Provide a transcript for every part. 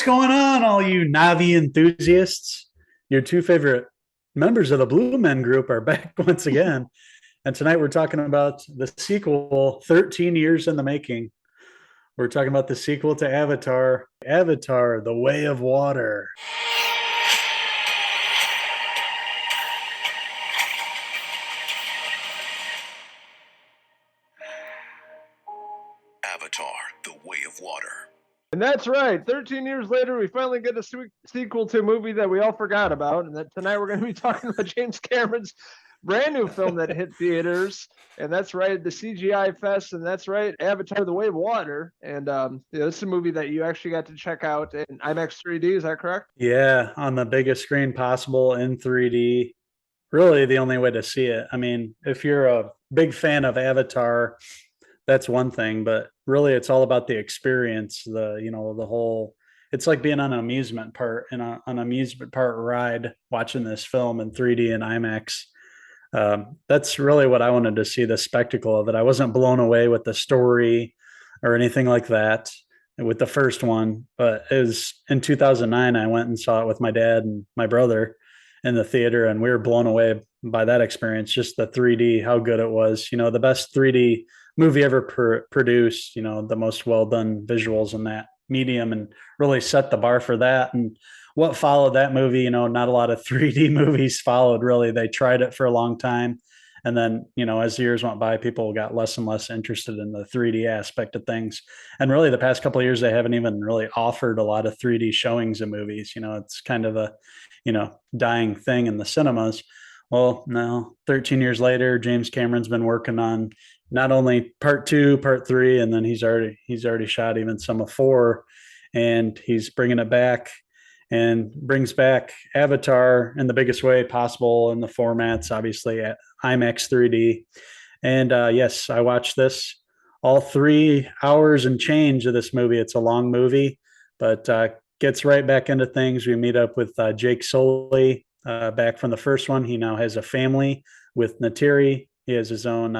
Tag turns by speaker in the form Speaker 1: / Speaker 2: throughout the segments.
Speaker 1: What's going on, all you Navi enthusiasts? Your two favorite members of the Blue Men group are back once again. And tonight we're talking about the sequel, 13 years in the making. We're talking about the sequel to Avatar, Avatar, The Way of Water.
Speaker 2: Avatar, The Way of Water.
Speaker 3: And that's right. 13 years later, we finally get a sequel to a movie that we all forgot about. And that tonight we're going to be talking about James Cameron's brand new film that hit theaters. And that's right, the CGI Fest. And that's right, Avatar: The Way of Water. And this is a movie that you actually got to check out in IMAX 3D. Is that correct?
Speaker 1: Yeah, on the biggest screen possible in 3D. Really the only way to see it. I mean, if you're a big fan of Avatar, that's one thing, but really it's all about the experience, the whole, it's like being on an amusement park in an amusement park ride watching this film in 3D and IMAX. That's really what I wanted to see, the spectacle of it. I wasn't blown away with the story or anything like that with the first one, but it was in 2009. I went and saw it with my dad and my brother in the theater, and we were blown away by that experience. Just the 3D, how good it was. The best 3D movie ever produced. The most well done visuals in that medium, and really set the bar for that. And what followed that movie, not a lot of 3D movies followed. Really, they tried it for a long time, and then as the years went by, people got less and less interested in the 3D aspect of things. And really, the past couple of years, they haven't even really offered a lot of 3D showings of movies. It's kind of a dying thing in the cinemas. Well, now 13 years later, James Cameron's been working on not only part two, part three, and then he's already shot even some of four, and he's bringing it back and brings back Avatar in the biggest way possible in the formats, obviously at IMAX 3D. And yes, I watched this, all 3 hours and change of this movie. It's a long movie, but gets right back into things. We meet up with Jake Sully, back from the first one. He now has a family with Neytiri. He has his own,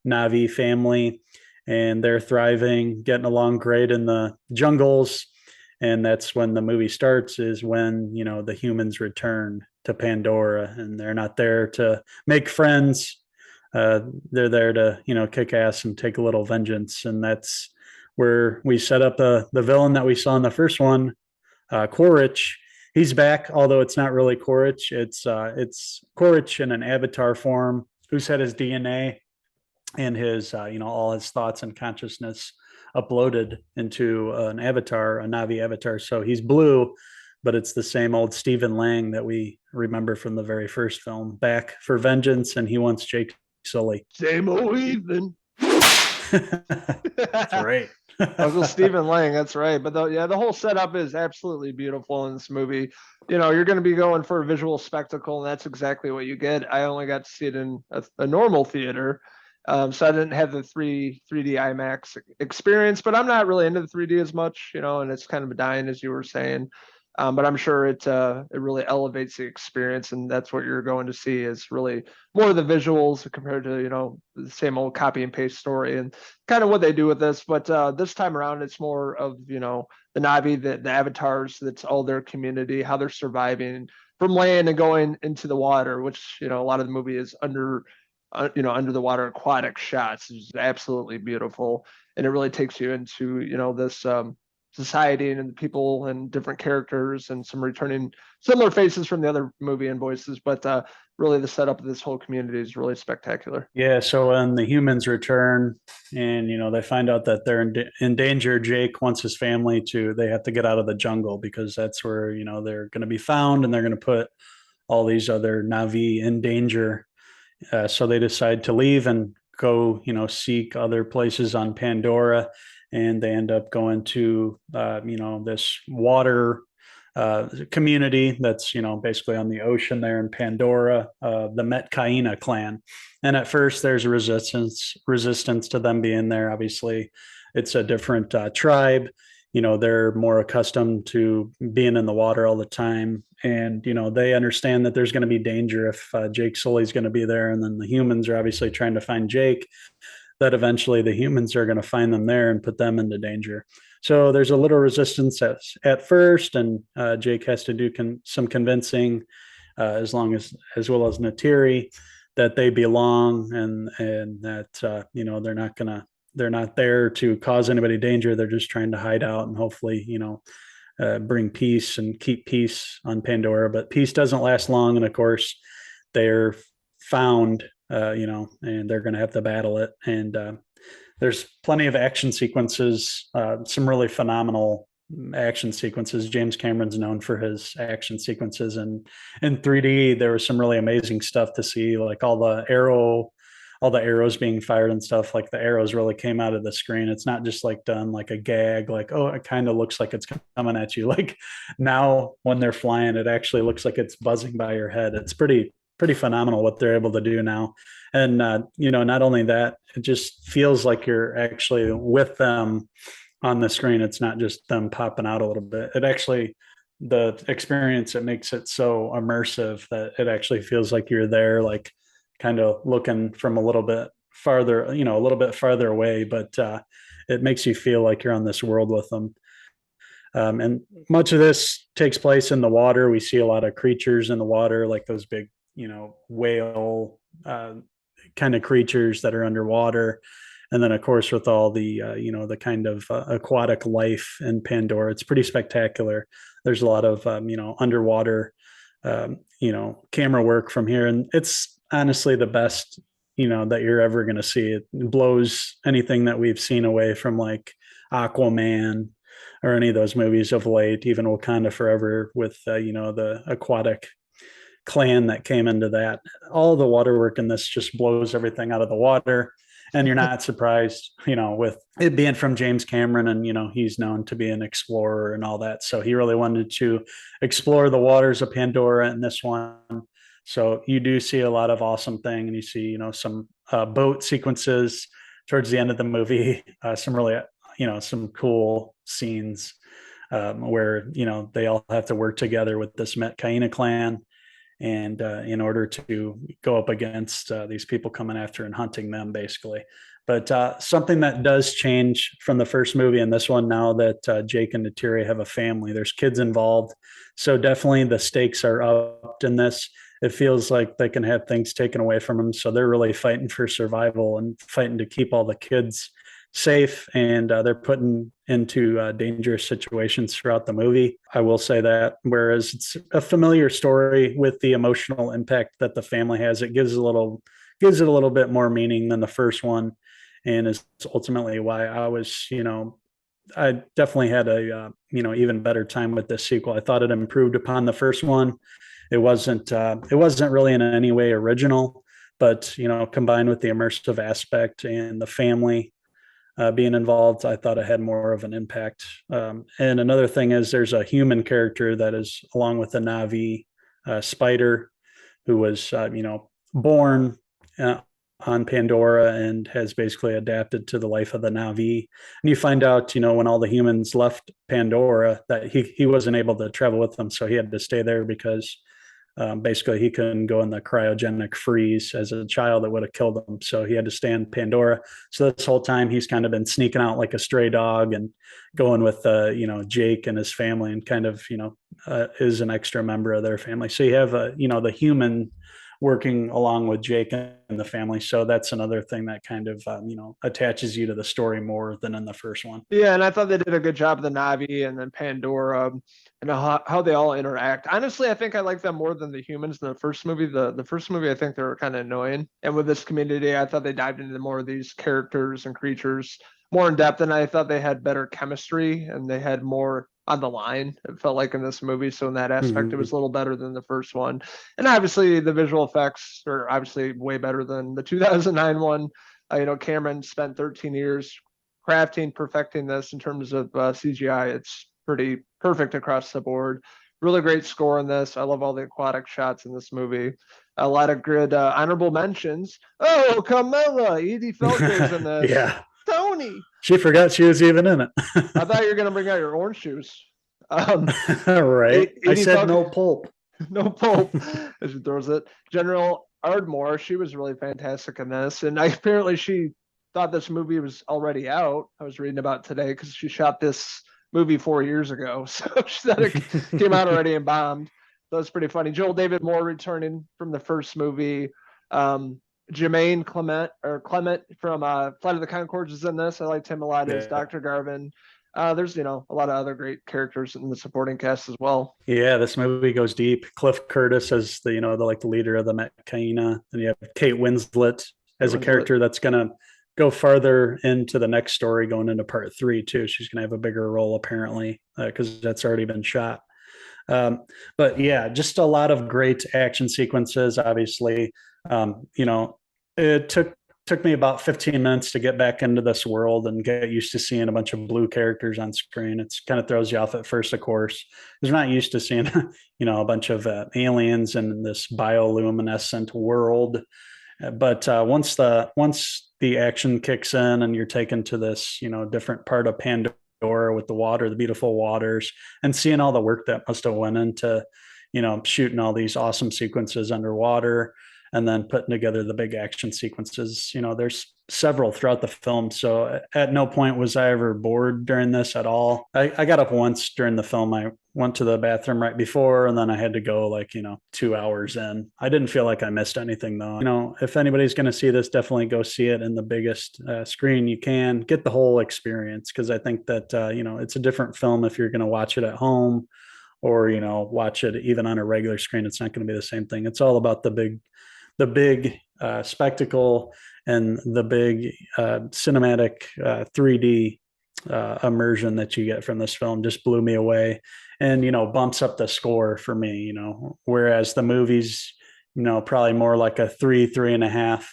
Speaker 1: Navi family, and they're thriving, getting along great in the jungles. And that's when the movie starts, is when, the humans return to Pandora, and they're not there to make friends. They're there to, kick ass and take a little vengeance. And that's where we set up the villain that we saw in the first one, Quaritch. He's back, although it's not really Quaritch. It's Quaritch in an avatar form, who's had his DNA and his, all his thoughts and consciousness uploaded into an avatar, a Navi avatar. So he's blue, but it's the same old Stephen Lang that we remember from the very first film, back for vengeance, and he wants Jake Sully.
Speaker 3: Same old heathen.
Speaker 1: That's right.
Speaker 3: Uncle Stephen Lang, that's right. But the whole setup is absolutely beautiful in this movie. You're going to be going for a visual spectacle, and that's exactly what you get. I only got to see it in a normal theater, so I didn't have the 3D IMAX experience. But I'm not really into the 3D as much, and it's kind of dying, as you were saying. But I'm sure it really elevates the experience, and that's what you're going to see, is really more of the visuals compared to the same old copy and paste story, and kind of what they do with this. But this time around, it's more of the Navi, the avatars. That's all their community, how they're surviving from land and going into the water, which a lot of the movie is under the water aquatic shots. It's absolutely beautiful, and it really takes you into this society and the people and different characters, and some returning similar faces from the other movie and voices. But really, the setup of this whole community is really spectacular.
Speaker 1: Yeah. So when the humans return, and they find out that they're in danger, Jake wants his family they have to get out of the jungle, because that's where they're going to be found, and they're going to put all these other Navi in danger. So they decide to leave and go, seek other places on Pandora, and they end up going to, this water community that's, basically on the ocean there in Pandora, the Metkaina clan. And at first, there's a resistance to them being there. Obviously, it's a different tribe. They're more accustomed to being in the water all the time. And, they understand that there's going to be danger if Jake Sully's going to be there. And then the humans are obviously trying to find Jake, that eventually the humans are going to find them there and put them into danger. So there's a little resistance at first, and Jake has to do some convincing, as well as Neytiri, that they belong, and that they're not there to cause anybody danger. They're just trying to hide out and hopefully bring peace and keep peace on Pandora. But peace doesn't last long, and of course they're found, and they're going to have to battle it. And there's plenty of action sequences, some really phenomenal action sequences. James Cameron's known for his action sequences, and in 3D there was some really amazing stuff to see, like all the arrows being fired and stuff. Like the arrows really came out of the screen. It's not just like done like a gag, like, oh, it kind of looks like it's coming at you. Like now when they're flying, it actually looks like it's buzzing by your head. It's pretty phenomenal what they're able to do now. And not only that, it just feels like you're actually with them on the screen. It's not just them popping out a little bit. It actually, the experience, it makes it so immersive that it actually feels like you're there, like kind of looking from a little bit farther away, but it makes you feel like you're on this world with them. And much of this takes place in the water. We see a lot of creatures in the water, like those big, whale kind of creatures that are underwater. And then, of course, with all the, the kind of aquatic life in Pandora, it's pretty spectacular. There's a lot of, underwater, camera work from here. And it's honestly the best, that you're ever going to see. It blows anything that we've seen away from like Aquaman or any of those movies of late, even Wakanda Forever with, the aquatic clan that came into that. All the water work in this just blows everything out of the water. And you're not surprised, with it being from James Cameron, and, he's known to be an explorer and all that. So he really wanted to explore the waters of Pandora in this one. So you do see a lot of awesome thing, and you see, some boat sequences towards the end of the movie, some really, some cool scenes where, they all have to work together with this Metcaina clan. And in order to go up against these people coming after and hunting them, basically. But something that does change from the first movie and this one, now that Jake and Neytiri have a family, there's kids involved. So definitely the stakes are upped in this. It feels like they can have things taken away from them. So they're really fighting for survival and fighting to keep all the kids safe, and they're putting into dangerous situations throughout the movie. I will say that, whereas it's a familiar story with the emotional impact that the family has, it gives it a little bit more meaning than the first one, and is ultimately why I definitely had a even better time with this sequel. I thought it improved upon the first one. It wasn't really in any way original, but combined with the immersive aspect and the family being involved, I thought it had more of an impact. And another thing is there's a human character that is along with the Na'vi spider, who was, born on Pandora and has basically adapted to the life of the Na'vi. And you find out, when all the humans left Pandora, that he wasn't able to travel with them. So he had to stay there because basically he couldn't go in the cryogenic freeze as a child. That would have killed him. So he had to stay in Pandora. So this whole time he's kind of been sneaking out like a stray dog and going with, Jake and his family, and kind of, is an extra member of their family. So you have, the human working along with Jake and the family. So that's another thing that kind of, attaches you to the story more than in the first one.
Speaker 3: Yeah, and I thought they did a good job of the Na'vi and then Pandora, and how they all interact. Honestly, I think I like them more than the humans in the first movie. The first movie, I think they were kind of annoying. And with this community, I thought they dived into more of these characters and creatures more in depth, and I thought they had better chemistry and they had more on the line, it felt like, in this movie. So in that aspect, it was a little better than the first one. And obviously the visual effects are obviously way better than the 2009 one. Cameron spent 13 years crafting, perfecting this in terms of CGI. It's pretty perfect across the board. Really great score in this. I love all the aquatic shots in this movie. A lot of good honorable mentions. Oh, Camilla, Edie Falco's in this.
Speaker 1: Yeah.
Speaker 3: Tony.
Speaker 1: She forgot she was even in it.
Speaker 3: I thought you were going to bring out your orange shoes.
Speaker 1: Right. I said no pulp.
Speaker 3: No pulp, as she throws it. General Ardmore, she was really fantastic in this. And apparently she thought this movie was already out. I was reading about today because she shot this movie 4 years ago. So she thought it came out already and bombed. That was pretty funny. Joel David Moore returning from the first movie. Jermaine Clement from Flight of the Conchords is in this. I liked him a lot as
Speaker 1: Yeah.
Speaker 3: Dr. Garvin. There's, a lot of other great characters in the supporting cast as well.
Speaker 1: Yeah, this movie goes deep. Cliff Curtis as the leader of the Metcaina, and you have Kate Winslet as a character that's gonna go farther into the next story, going into part 3 too. She's gonna have a bigger role apparently because that's already been shot. But yeah, just a lot of great action sequences. Obviously, it took me about 15 minutes to get back into this world and get used to seeing a bunch of blue characters on screen. It's kind of throws you off at first, of course, because we're not used to seeing, a bunch of aliens in this bioluminescent world. But once the action kicks in and you're taken to this, different part of Pandora with the water, the beautiful waters, and seeing all the work that must have went into, shooting all these awesome sequences underwater and then putting together the big action sequences. There's several throughout the film. So at no point was I ever bored during this at all. I got up once during the film. I went to the bathroom right before, and then I had to go 2 hours in. I didn't feel like I missed anything though. If anybody's going to see this, definitely go see it in the biggest screen you can. Get the whole experience, because I think that, it's a different film if you're going to watch it at home or, watch it even on a regular screen. It's not going to be the same thing. It's all about the big spectacle and the big cinematic 3D immersion that you get from this film. Just blew me away, and bumps up the score for me. Whereas the movies, probably more like a 3.5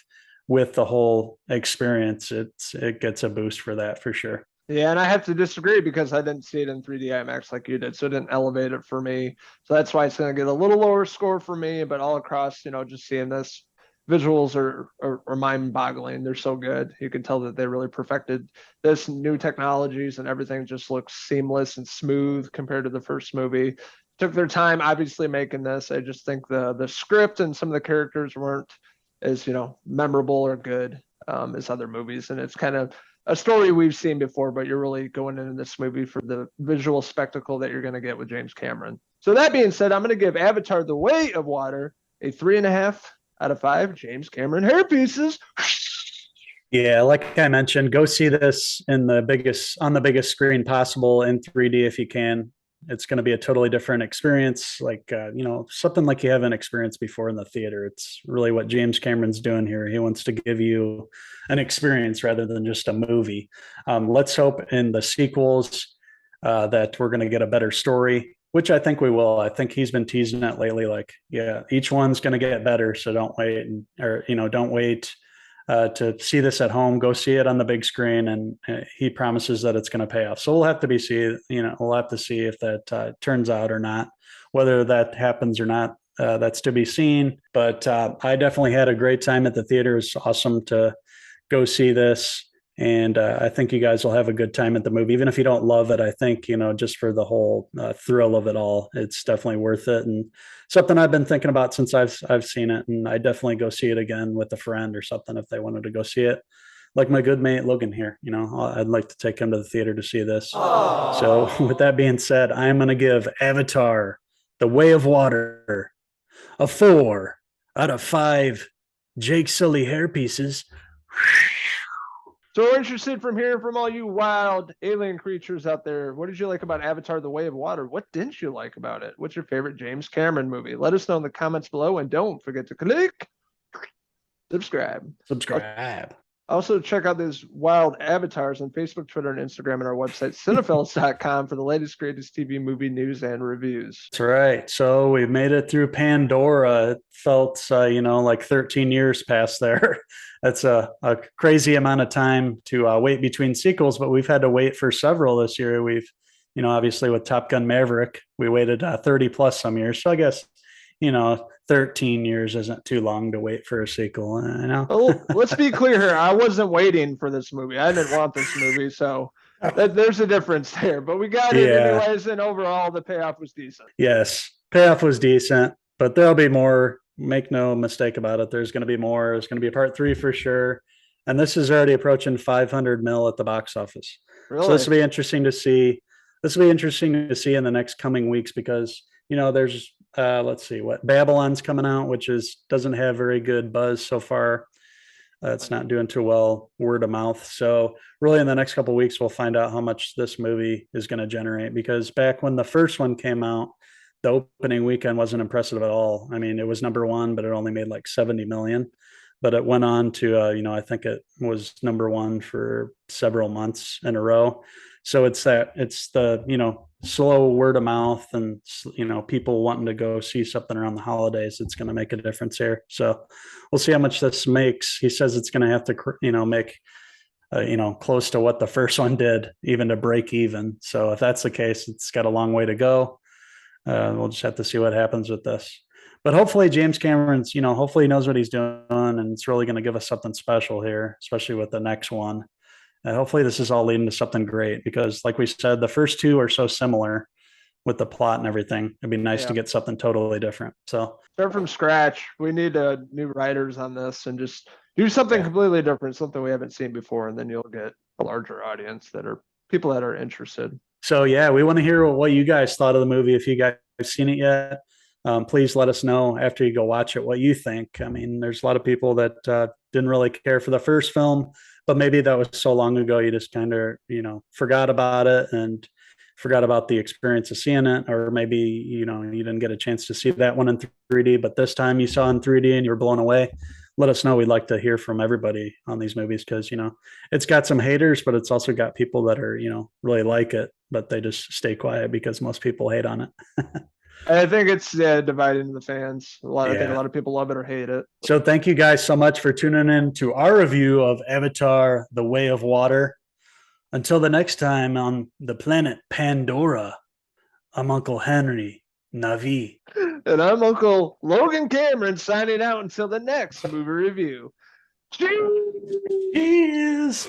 Speaker 1: with the whole experience. It gets a boost for that for sure.
Speaker 3: Yeah, and I have to disagree because I didn't see it in 3D IMAX like you did, so it didn't elevate it for me. So that's why it's going to get a little lower score for me. But all across, just seeing this, visuals are mind-boggling. They're so good. You can tell that they really perfected this, new technologies, and everything just looks seamless and smooth compared to the first movie. Took their time, obviously, making this. I just think the script and some of the characters weren't as memorable or good as other movies, and it's kind of a story we've seen before, but you're really going into this movie for the visual spectacle that you're going to get with James Cameron. So that being said, I'm going to give Avatar: The Way of Water a 3.5 out of 5 James Cameron hair pieces.
Speaker 1: Yeah, like I mentioned, go see this on the biggest screen possible in 3D if you can. It's going to be a totally different experience, something like you haven't experienced before in the theater. It's really what James Cameron's doing here. He wants to give you an experience rather than just a movie. Let's hope in the sequels that we're going to get a better story, which I think we will. I think he's been teasing it lately. Each one's going to get better. So don't wait don't wait to see this at home. Go see it on the big screen, and he promises that it's going to pay off. So we'll have to we'll have to see if that turns out or not. Whether that happens or not, that's to be seen. But I definitely had a great time at the theater. It's awesome to go see this. And I think you guys will have a good time at the movie. Even if you don't love it, I think, just for the whole thrill of it all, it's definitely worth it. And something I've been thinking about since I've seen it. And I definitely go see it again with a friend or something if they wanted to go see it. Like my good mate Logan here, I'd like to take him to the theater to see this. Aww. So with that being said, I'm going to give Avatar: The Way of Water a 4 out of 5 Jake Sully hair pieces.
Speaker 3: So we're interested from hearing from all you wild alien creatures out there. What did you like about Avatar: The Way of Water? What didn't you like about it? What's your favorite James Cameron movie? Let us know in the comments below, and don't forget to click subscribe. Also, check out these wild avatars on Facebook, Twitter, and Instagram, and our website, Cinephellas.com, for the latest, greatest TV movie news and reviews.
Speaker 1: That's right. So we made it through Pandora. It felt, like 13 years past there. That's a crazy amount of time to wait between sequels, but we've had to wait for several this year. We've, obviously with Top Gun Maverick, we waited 30 plus some years. So I guess, 13 years isn't too long to wait for a sequel.
Speaker 3: Well, let's be clear here. I wasn't waiting for this movie. I didn't want this movie. So there's a difference there, but we got it anyways. And overall, the payoff was decent.
Speaker 1: Yes. Payoff was decent, but there'll be more. Make no mistake about it. There's going to be more. There's going to be a part 3 for sure. and this is already approaching 500 mil at the box office. So this will
Speaker 3: Really?
Speaker 1: be interesting to see. This will be interesting to see in the next coming weeks because there's let's see what Babylon's coming out, which doesn't have very good buzz so far. It's not doing too well word of mouth. So really in the next couple of weeks, we'll find out how much this movie is going to generate, because back when the first one came out, the opening weekend wasn't impressive at all. I mean, it was number one, but it only made like 70 million. But it went on to, I think it was number one for several months in a row. So it's the, slow word of mouth and, people wanting to go see something around the holidays. It's going to make a difference here. So we'll see how much this makes. He says it's going to have to, make, close to what the first one did, even to break even. So if that's the case, it's got a long way to go. We'll just have to see what happens with this. But hopefully James Cameron's, hopefully he knows what he's doing, and it's really going to give us something special here, especially with the next one. And hopefully this is all leading to something great, because like we said, the first two are so similar with the plot and everything. It'd be nice to get something totally different. So
Speaker 3: start from scratch. We need new writers on this and just do something completely different, something we haven't seen before, and then you'll get a larger audience that are people that are interested.
Speaker 1: So yeah, we want to hear what you guys thought of the movie. If you guys have seen it yet, please let us know after you go watch it what you think. I mean, there's a lot of people that didn't really care for the first film, but maybe that was so long ago you just kind of forgot about it and forgot about the experience of seeing it, or maybe you didn't get a chance to see that one in 3D, but this time you saw in 3D and you were blown away. Let us know. We'd like to hear from everybody on these movies, because it's got some haters, but it's also got people that are really like it, but they just stay quiet because most people hate on it.
Speaker 3: I think it's dividing the fans. I think a lot of people love it or hate it.
Speaker 1: So thank you guys so much for tuning in to our review of Avatar: The Way of Water. Until the next time on the planet Pandora, I'm Uncle Henry Navi.
Speaker 3: And I'm Uncle Logan Cameron signing out until the next movie review. Cheers!
Speaker 1: Cheers!